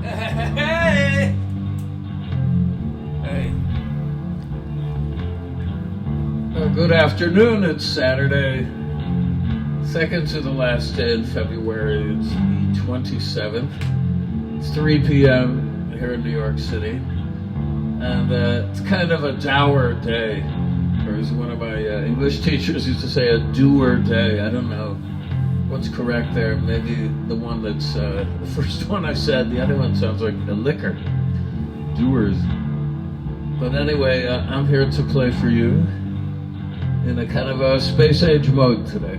Hey! Hey. Good afternoon. It's Saturday, second to the last day in February. It's the 27th. It's 3 p.m. here in New York City. And it's kind of a dour day. Or as one of my English teachers used to say, a doer day. I don't know what's correct there. Maybe the one that's the first one I said. The other one sounds like a liquor. Doers. But anyway, I'm here to play for you in a kind of a space age mode today.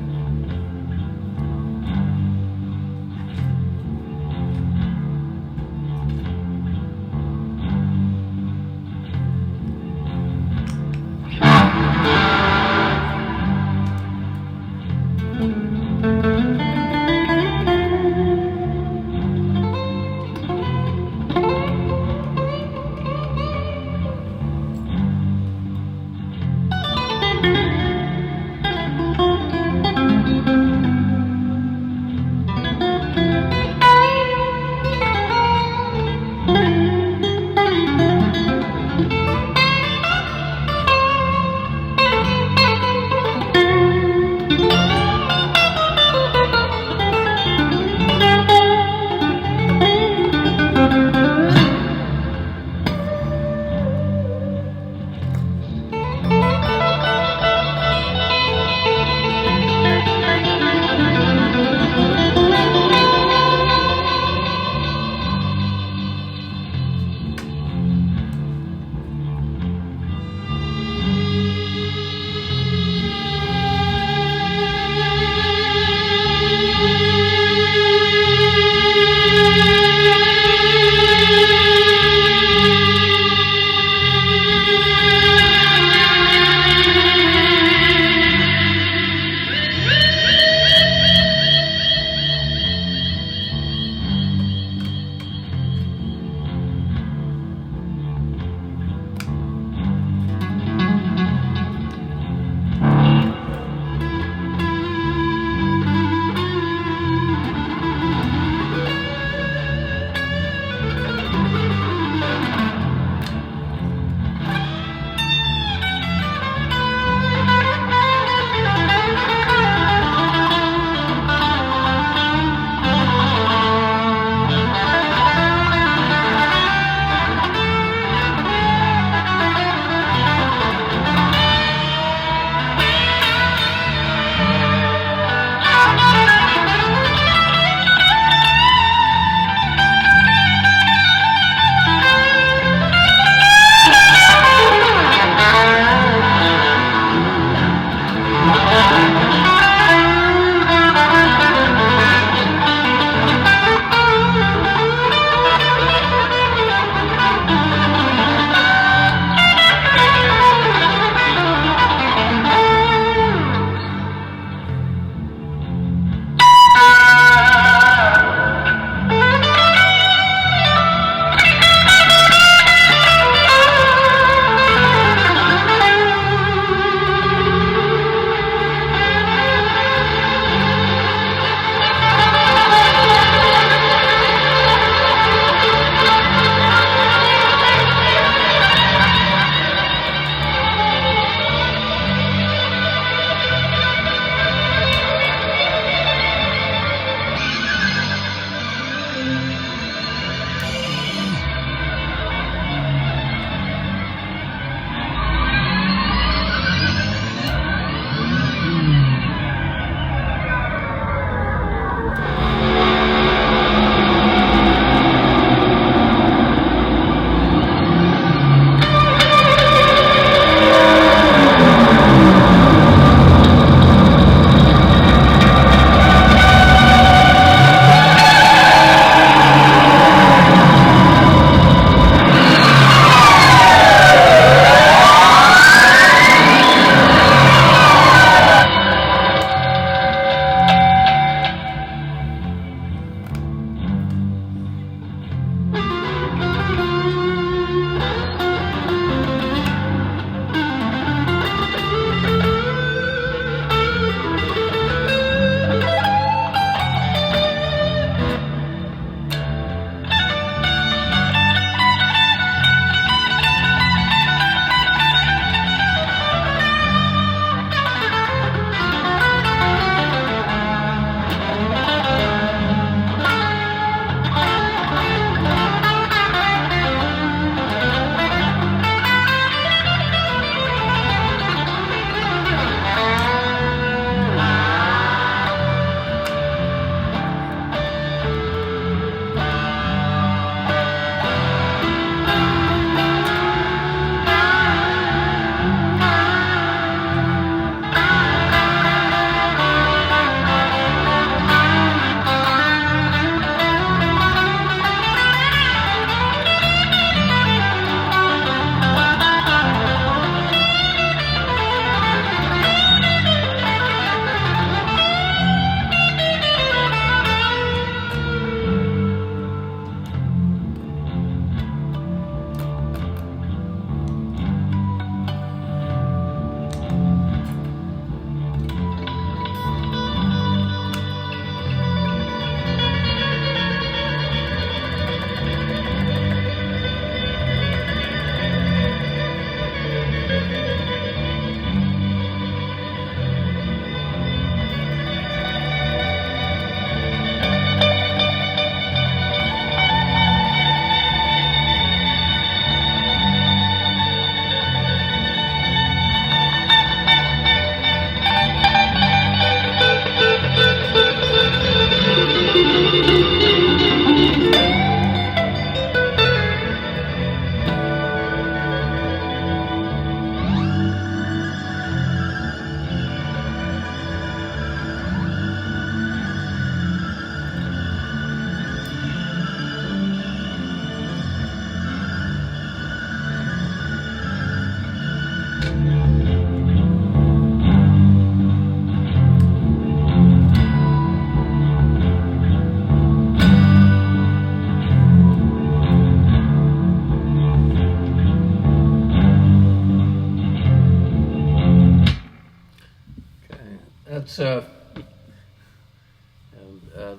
That's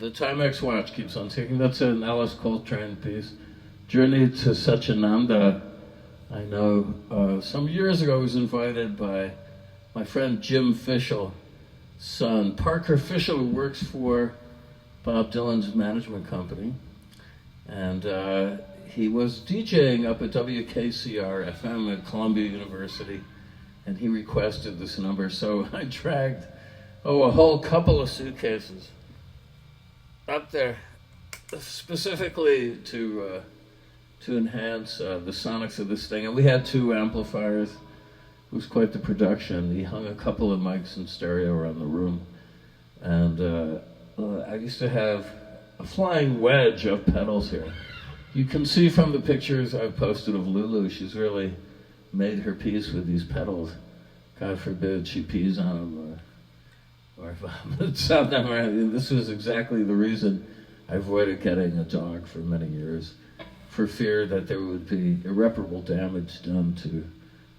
the Timex watch keeps on ticking. That's an Alice Coltrane piece. Journey to Satchidananda. I know some years ago I was invited by my friend Jim Fischel's son, Parker Fischel, who works for Bob Dylan's management company. And he was DJing up at WKCR FM at Columbia University, and he requested this number. So I dragged, a whole couple of suitcases up there, specifically to enhance the sonics of this thing. And we had 2 amplifiers. It was quite the production. He hung a couple of mics in stereo around the room. And I used to have a flying wedge of pedals here. You can see from the pictures I've posted of Lulu, she's really made her peace with these pedals. God forbid she pees on them or vomits on them. And this was exactly the reason I avoided getting a dog for many years, for fear that there would be irreparable damage done to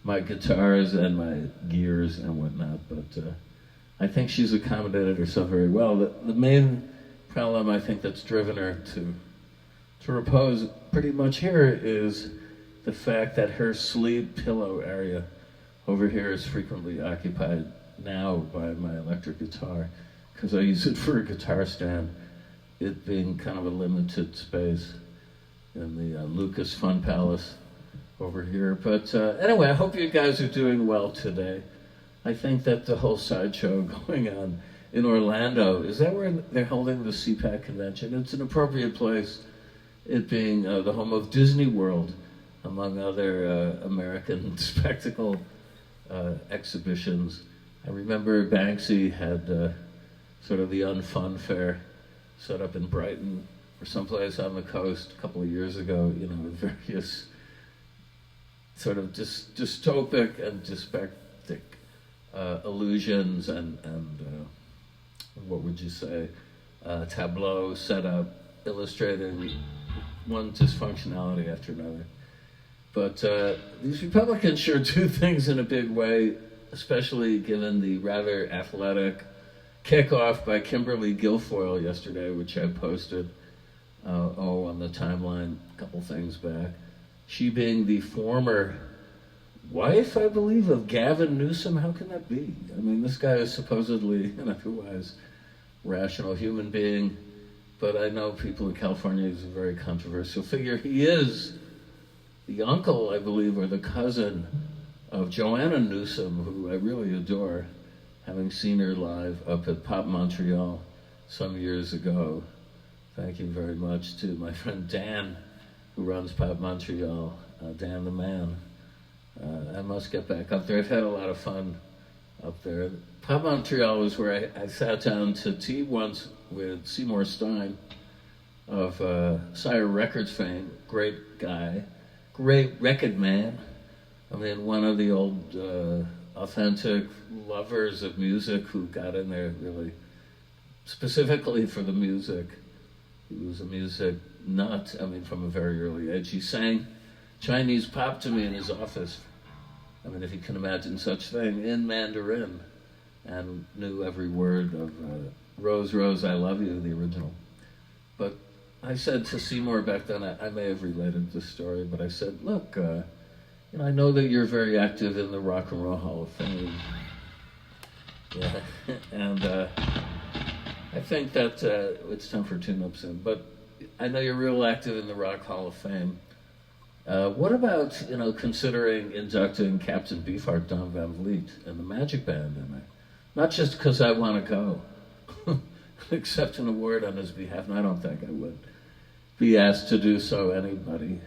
my guitars and my gears and whatnot. But I think she's accommodated herself very well. The main problem I think that's driven her to repose pretty much here is the fact that her sleep pillow area over here is frequently occupied now by my electric guitar, because I use it for a guitar stand, it being kind of a limited space in the Lucas Fun Palace over here. But anyway, I hope you guys are doing well today. I think that the whole sideshow going on in Orlando, is that where they're holding the CPAC convention? It's an appropriate place, it being the home of Disney World, among other American spectacle exhibitions. I remember Banksy had sort of the Unfun Fair set up in Brighton or someplace on the coast a couple of years ago, with various sort of dystopic and dyspeptic illusions and what would you say, tableau set up illustrating one dysfunctionality after another. But these Republicans sure do things in a big way, especially given the rather athletic kickoff by Kimberly Guilfoyle yesterday, which I posted on the timeline a couple things back. She being the former wife, I believe, of Gavin Newsom. How can that be? I mean, this guy is supposedly an otherwise rational human being, but I know people in California, he's a very controversial figure. He is the uncle, I believe, or the cousin of Joanna Newsom, who I really adore, having seen her live up at Pop Montreal some years ago. Thank you very much to my friend Dan, who runs Pop Montreal, Dan the man. I must get back up there. I've had a lot of fun up there. Pop Montreal was where I sat down to tea once with Seymour Stein of Sire Records fame. Great guy, great record man. I mean, one of the old authentic lovers of music who got in there really specifically for the music. He was a music nut, from a very early age. He sang Chinese pop to me in his office. If you can imagine such thing, in Mandarin, and knew every word of Rose, Rose, I Love You, the original. But I said to Seymour back then, I may have related this story, but I said, look, I know that you're very active in the Rock and Roll Hall of Fame. Yeah, and I think that it's time for a tune-up soon, but I know you're real active in the Rock Hall of Fame. What about, considering inducting Captain Beefheart Don Van Vliet and the Magic Band in there? Not just because I want to go, accept an award on his behalf, and I don't think I would be asked to do so. Anybody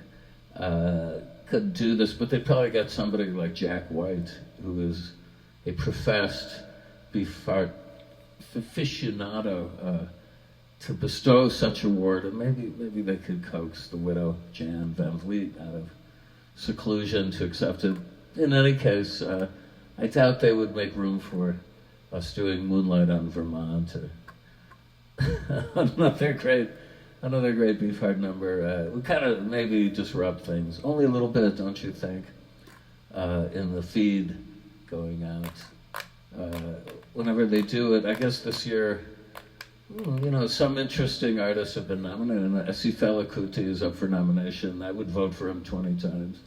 could do this, but they'd probably get somebody like Jack White, who is a professed Beefheart aficionado, to bestow such award, and maybe they could coax the widow Jan Van Vliet out of seclusion to accept it. In any case, I doubt they would make room for us doing Moonlight on Vermont or another great Beefheart number. We kind of maybe disrupt things, only a little bit, don't you think? In the feed going out. whenever they do it, I guess this year, some interesting artists have been nominated. I see Fela Kuti is up for nomination. I would vote for him 20 times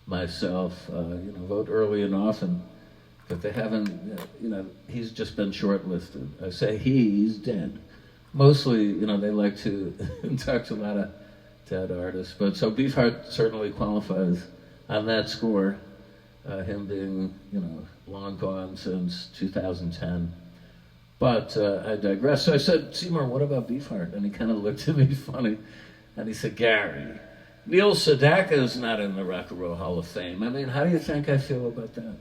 myself. Vote early and often. But they haven't, he's just been shortlisted. I say he's dead. Mostly, they like to talk to a lot of dead artists. But so Beefheart certainly qualifies on that score, him being, long gone since 2010. But I digress. So I said, Seymour, what about Beefheart? And he kind of looked at me funny, and he said, Gary, Neil Sedaka is not in the Rock and Roll Hall of Fame. I mean, how do you think I feel about that?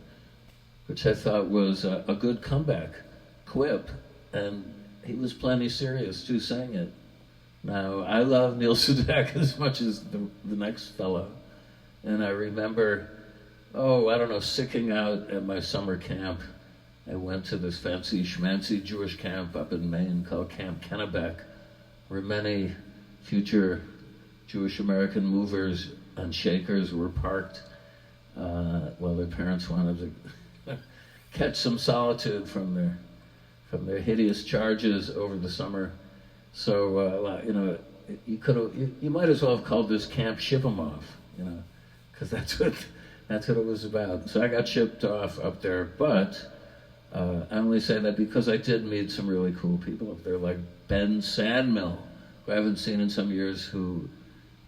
Which I thought was a good comeback quip, and he was plenty serious too, saying it. Now, I love Neil Sedaka as much as the next fellow, and I remember, sicking out at my summer camp. I went to this fancy schmancy Jewish camp up in Maine called Camp Kennebec, where many future Jewish American movers and shakers were parked while their parents wanted to catch some solitude from their hideous charges over the summer. So you might as well have called this Camp Ship 'em Off, because that's what it was about. So I got shipped off up there, but I only say that because I did meet some really cool people up there, like Ben Sandmill, who I haven't seen in some years, who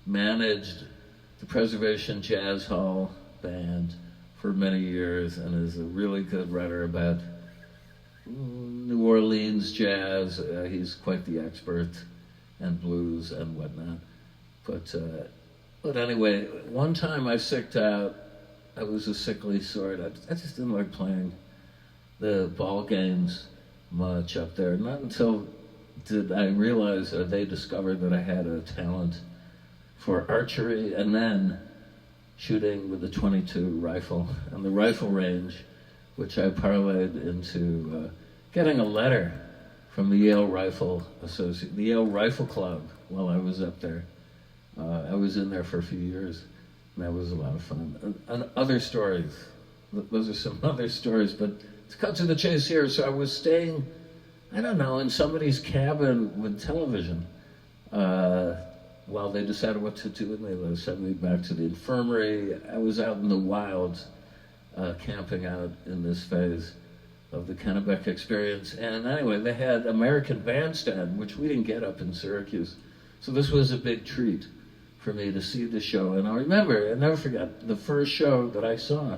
managed the Preservation Jazz Hall band for many years and is a really good writer about New Orleans jazz. He's quite the expert, and blues and whatnot. But anyway, one time I sicked out. I was a sickly sort. I just didn't like playing the ball games much up there. Not until did I realize, or they discovered, that I had a talent for archery and then shooting with a .22 rifle and the rifle range, which I parlayed into getting a letter from the Yale Rifle Club while I was up there. I was in there for a few years, and that was a lot of fun. And other stories, those are some other stories, but to cut to the chase here, so I was staying, in somebody's cabin with television while they decided what to do with me. They sent me back to the infirmary. I was out in the wilds, camping out in this phase of the Kennebec experience. And anyway, they had American Bandstand, which we didn't get up in Syracuse. So this was a big treat for me to see the show. And I never forget, the first show that I saw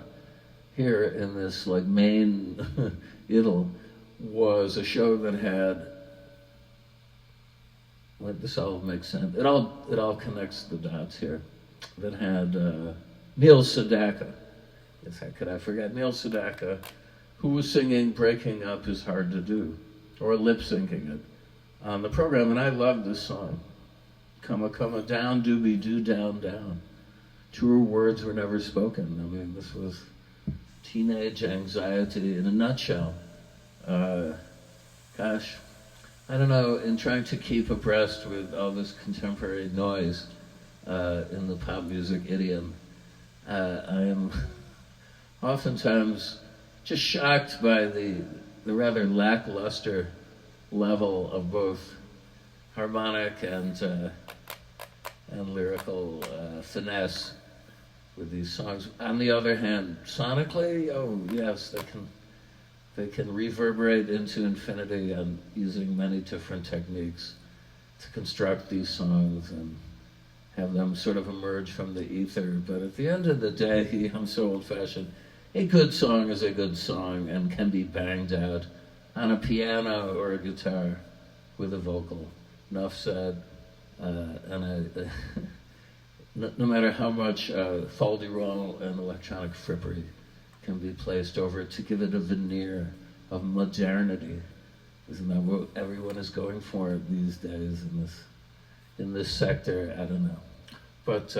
here in this Maine idyll was a show that had, this all makes sense. It all connects the dots here. That had Neil Sedaka. Yes, how could I forget Neil Sedaka, who was singing "Breaking Up Is Hard to Do," or lip-syncing it on the program, and I loved this song. Come a down, doobie doo, down, down. Truer words were never spoken. I mean, this was teenage anxiety in a nutshell. Gosh, I don't know, in trying to keep abreast with all this contemporary noise in the pop music idiom, I am oftentimes just shocked by the rather lackluster level of both harmonic and lyrical finesse with these songs. On the other hand, sonically, oh yes, they can reverberate into infinity, and using many different techniques to construct these songs and have them sort of emerge from the ether. But at the end of the day, I'm so old-fashioned, a good song is a good song and can be banged out on a piano or a guitar with a vocal. Enough said. No matter how much fol-de-rol and electronic frippery can be placed over it to give it a veneer of modernity. Isn't that what everyone is going for these days in this sector? I don't know. But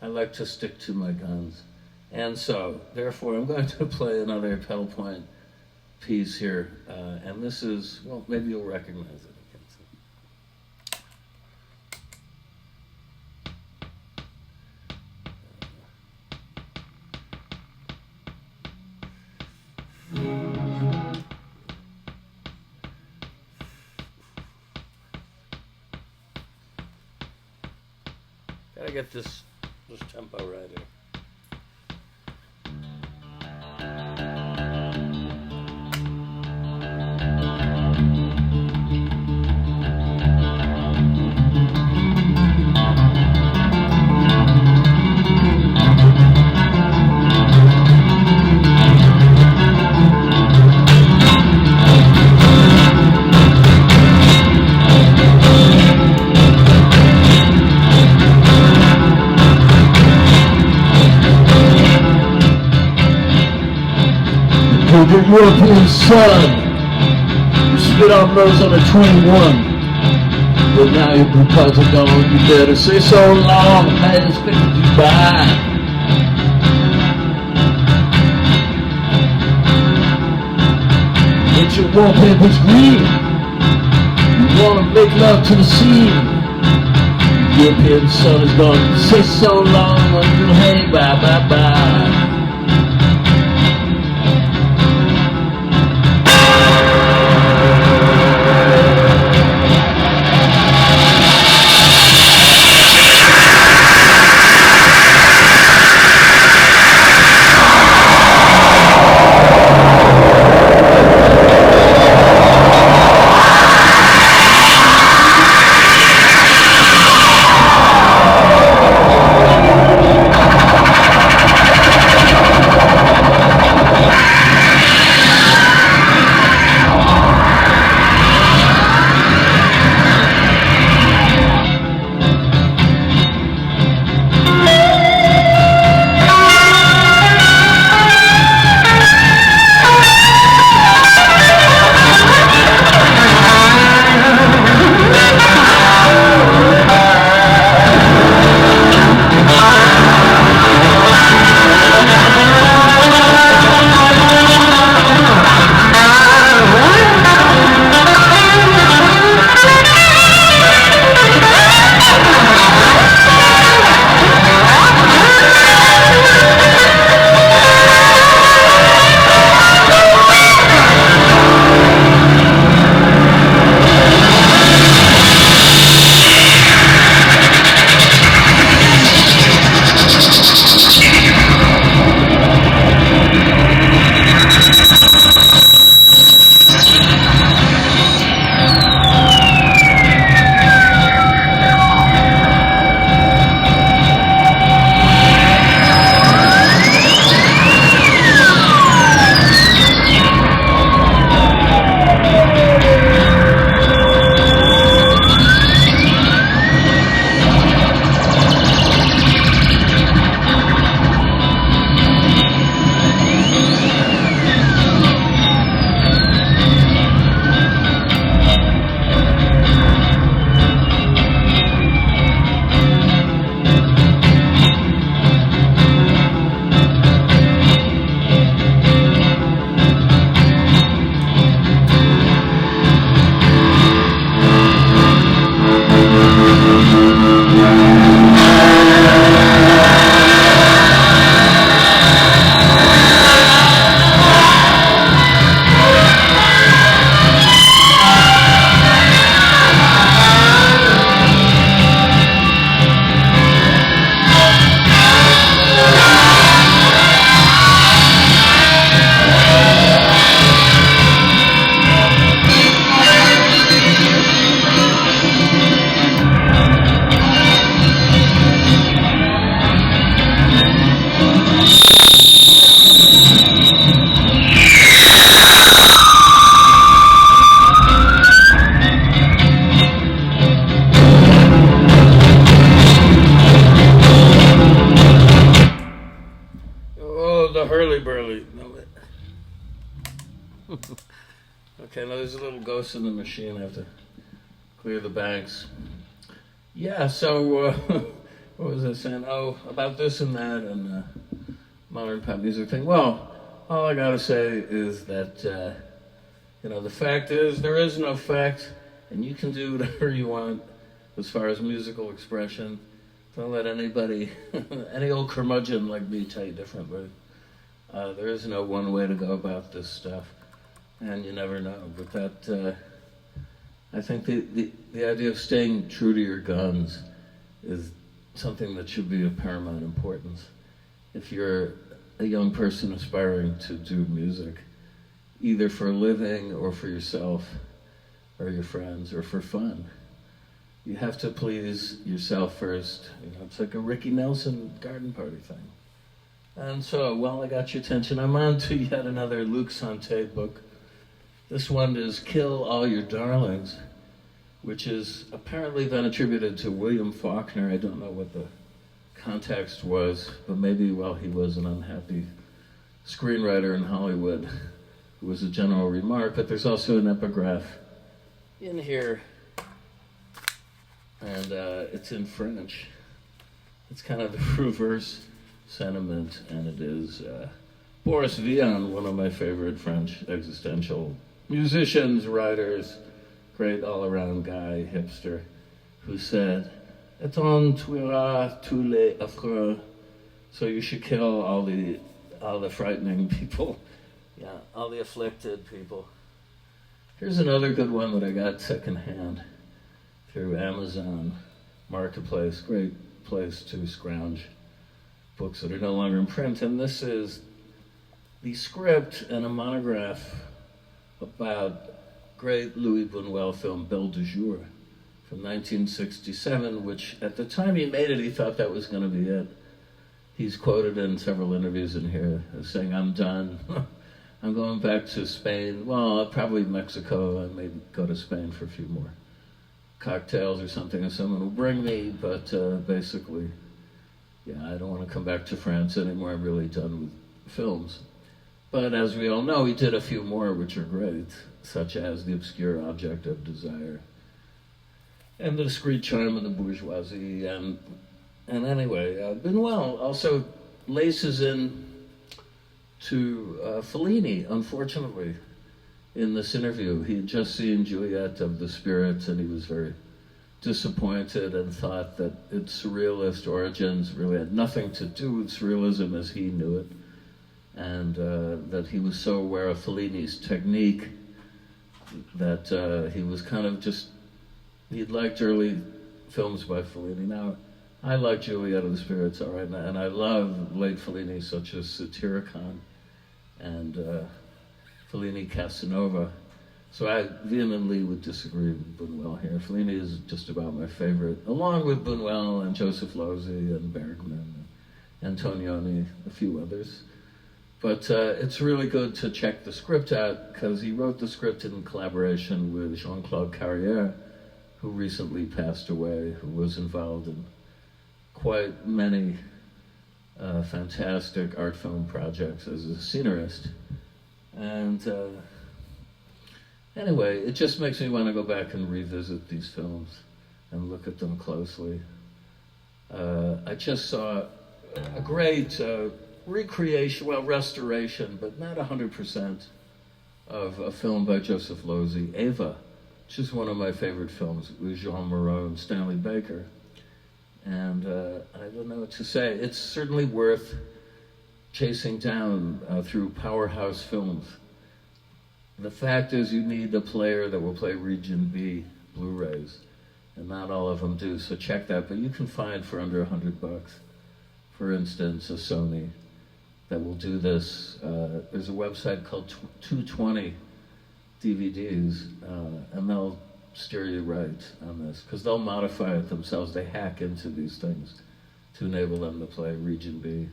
I like to stick to my guns. And so, therefore, I'm going to play another pedal point piece here. And this is, well, maybe you'll recognize it. Gotta get this tempo right here. The European sun, you spit on those on a 21. But now your because are gone, you better say so long, man, it's been goodbye. Get your wallpapers green. You wanna make love to the scene. The European sun is gone, say so long, until hey, bye, bye, bye. Okay, now there's a little ghost in the machine. I have to clear the banks. Yeah, so what was I saying? Oh, about this and that and modern pop music thing. Well, all I gotta say is that the fact is there is no fact, and you can do whatever you want as far as musical expression. Don't let anybody, any old curmudgeon like me, tell you differently. There is no one way to go about this stuff, and you never know. But that, I think the idea of staying true to your guns is something that should be of paramount importance. If you're a young person aspiring to do music, either for a living or for yourself or your friends or for fun, you have to please yourself first. You know, it's like a Ricky Nelson garden party thing. And so, while I got your attention, I'm on to yet another Luc Sante book. This one is Kill All Your Darlings, which is apparently then attributed to William Faulkner. I don't know what the context was, but maybe while he was an unhappy screenwriter in Hollywood, it was a general remark. But there's also an epigraph in here, and it's in French. It's kind of the reverse sentiment, and it is Boris Vian, one of my favorite French existential musicians, writers, great all-around guy, hipster, who said, "Et on tuera tous les affreux," so you should kill all the frightening people, yeah, all the afflicted people. Here's another good one that I got secondhand through Amazon Marketplace, great place to scrounge books that are no longer in print, and this is the script and a monograph about great Louis Buñuel film Belle de Jour from 1967, which at the time he made it, he thought that was going to be it. He's quoted in several interviews in here as saying, "I'm done. I'm going back to Spain. Well, probably Mexico. I may go to Spain for a few more cocktails or something, and someone will bring me, but basically, yeah, I don't want to come back to France anymore. I'm really done with films." But as we all know, he did a few more which are great, such as The Obscure Object of Desire and The Discreet Charm of the Bourgeoisie. And anyway, Buñuel also laces in to Fellini, unfortunately, in this interview. He had just seen Juliet of the Spirits, and he was very disappointed and thought that its surrealist origins really had nothing to do with surrealism as he knew it, and that he was so aware of Fellini's technique that he was kind of just, he'd liked early films by Fellini. Now, I like Juliet of the Spirits, all right, and I love late Fellini, such as Satyricon and Fellini Casanova. So I vehemently would disagree with Buñuel here. Fellini is just about my favorite, along with Buñuel and Joseph Losey and Bergman and Antonioni, a few others. But it's really good to check the script out, because he wrote the script in collaboration with Jean-Claude Carrière, who recently passed away, who was involved in quite many fantastic art film projects as a scenarist. And anyway, it just makes me want to go back and revisit these films and look at them closely. I just saw a great recreation, well, restoration, but not 100%, of a film by Joseph Losey, Eva, which is one of my favorite films with Jean Moreau and Stanley Baker. And I don't know what to say. It's certainly worth chasing down through Powerhouse Films. The fact is, you need a player that will play Region B Blu-rays, and not all of them do, so check that. But you can find for under $100, for instance, a Sony that will do this. There's a website called 220 DVDs, and they'll steer you right on this, because they'll modify it themselves. They hack into these things to enable them to play Region B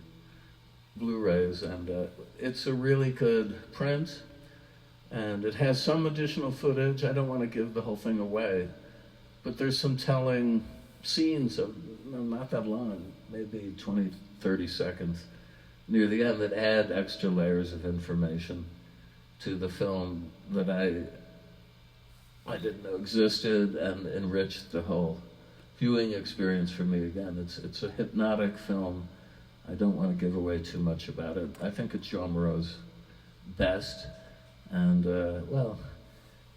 Blu-rays, and it's a really good print, and it has some additional footage. I don't want to give the whole thing away, but there's some telling scenes of, not that long, maybe 20, 30 seconds near the end, that add extra layers of information to the film that I didn't know existed, and enriched the whole viewing experience for me. Again, it's a hypnotic film. I don't want to give away too much about it. I think it's Jean Moreau's best, and well,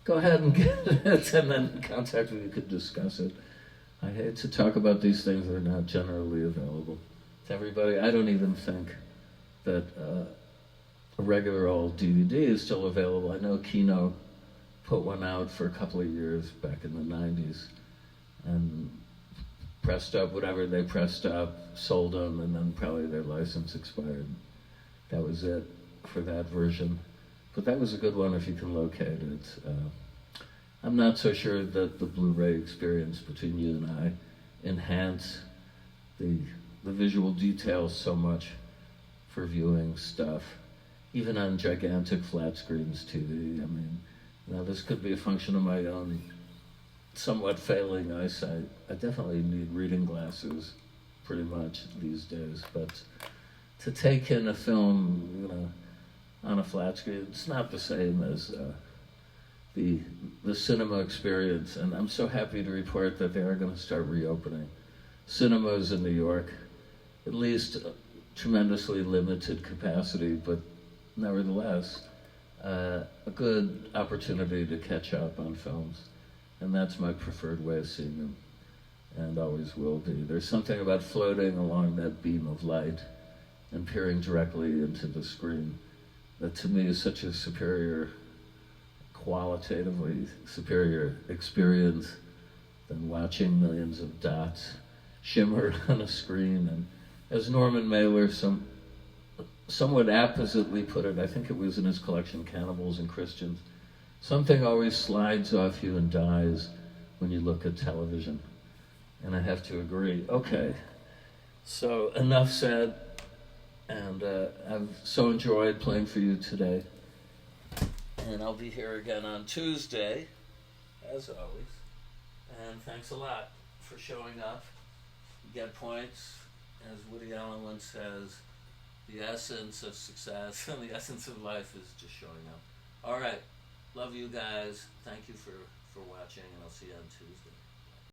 go ahead and get it, and then contact me. We could discuss it. I hate to talk about these things that are not generally available to everybody. I don't even think that a regular old DVD is still available. I know Kino put one out for a couple of years back in the 90s, and pressed up whatever they pressed up, sold them, and then probably their license expired. That was it for that version. But that was a good one if you can locate it. I'm not so sure that the Blu-ray experience between you and I enhance the visual details so much for viewing stuff, even on gigantic flat screens TV. I mean, now this could be a function of my own somewhat failing eyesight. I definitely need reading glasses pretty much these days, but to take in a film, on a flat screen, it's not the same as the cinema experience. And I'm so happy to report that they are going to start reopening cinemas in New York, at least tremendously limited capacity, but nevertheless, a good opportunity to catch up on films. And that's my preferred way of seeing them, and always will be. There's something about floating along that beam of light and peering directly into the screen that to me is such a qualitatively superior experience than watching millions of dots shimmer on a screen. And as Norman Mailer somewhat appositely put it, I think it was in his collection Cannibals and Christians, something always slides off you and dies when you look at television. And I have to agree. Okay, so enough said. And I've so enjoyed playing for you today. And I'll be here again on Tuesday, as always. And thanks a lot for showing up. You get points. As Woody Allen once says, the essence of success and the essence of life is just showing up. All right. Love you guys. Thank you for watching, and I'll see you on Tuesday.